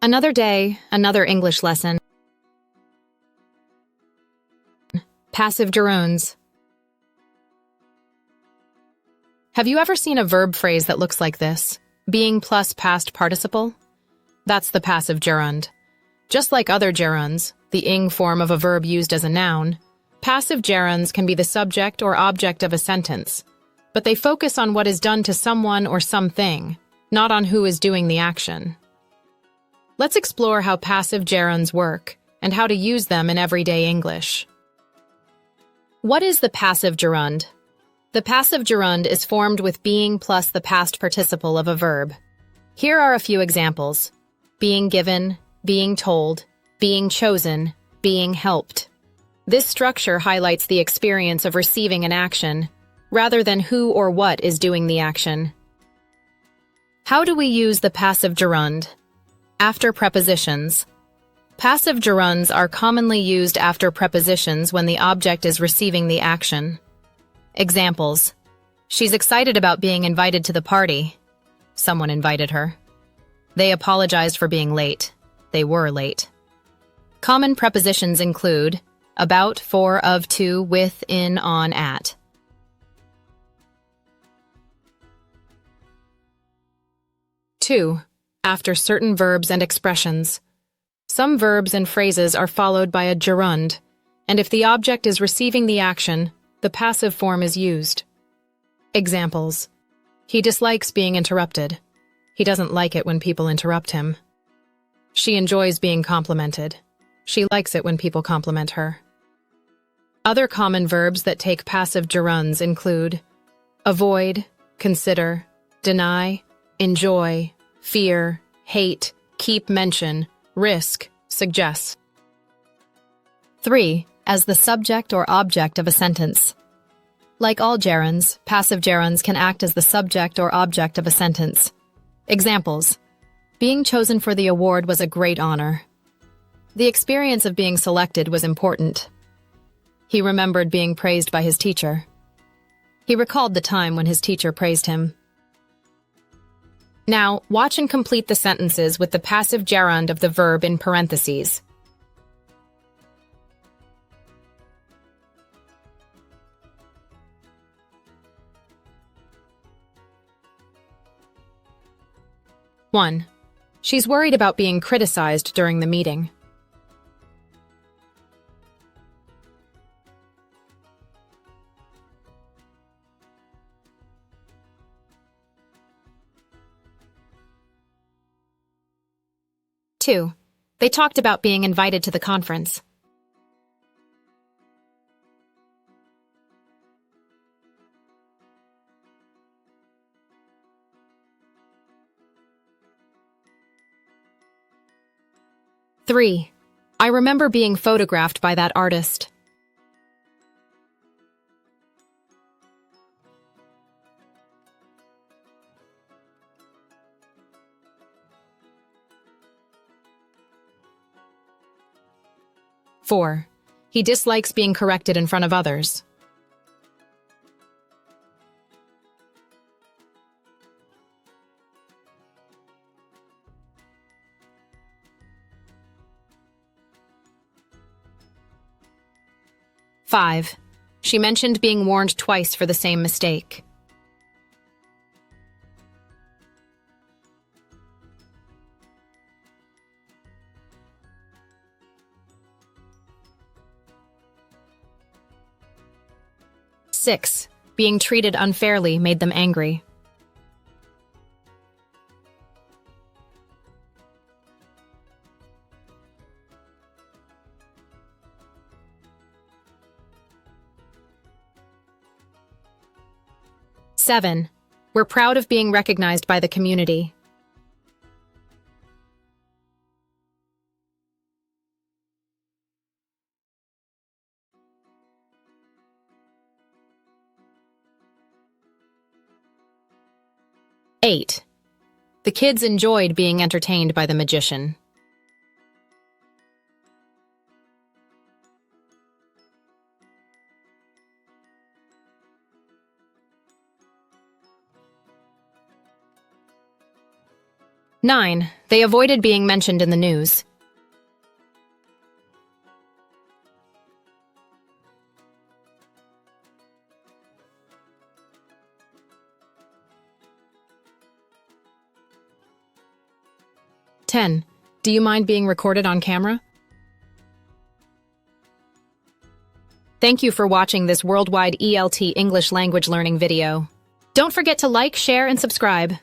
Another day, another English lesson. Passive gerunds. Have you ever seen a verb phrase that looks like this? Being plus past participle? That's the passive gerund. Just like other gerunds, the ing form of a verb used as a noun, passive gerunds can be the subject or object of a sentence, but they focus on what is done to someone or something, not on who is doing the action. Let's explore how passive gerunds work and how to use them in everyday English. What is the passive gerund? The passive gerund is formed with being plus the past participle of a verb. Here are a few examples: being given, being told, being chosen, being helped. This structure highlights the experience of receiving an action, rather than who or what is doing the action. How do we use the passive gerund? After prepositions. Passive gerunds are commonly used after prepositions when the object is receiving the action. Examples: she's excited about being invited to the party. Someone invited her. They apologized for being late. They were late. Common prepositions include about, for, of, to, with, in, on, at. Two, after certain verbs and expressions. Some verbs and phrases are followed by a gerund, and if the object is receiving the action, the passive form is used. Examples: he dislikes being interrupted. He doesn't like it when people interrupt him. She enjoys being complimented. She likes it when people compliment her. Other common verbs that take passive gerunds include avoid, consider, deny, enjoy, fear, hate, keep, mention, risk, suggest. 3. As the subject or object of a sentence. Like all gerunds, passive gerunds can act as the subject or object of a sentence. Examples: being chosen for the award was a great honor. The experience of being selected was important. He remembered being praised by his teacher. He recalled the time when his teacher praised him. Now, watch and complete the sentences with the passive gerund of the verb in parentheses. One, she's worried about being criticized during the meeting. Two, they talked about being invited to the conference. Three, I remember being photographed by that artist. Four, he dislikes being corrected in front of others. Five, she mentioned being warned twice for the same mistake. Six, being treated unfairly made them angry. Seven, we're proud of being recognized by the community. Eight, the kids enjoyed being entertained by the magician. 9. They avoided being mentioned in the news. 10. Do you mind being recorded on camera? Thank you for watching this Worldwide ELT English language learning video. Don't forget to like, share, and subscribe.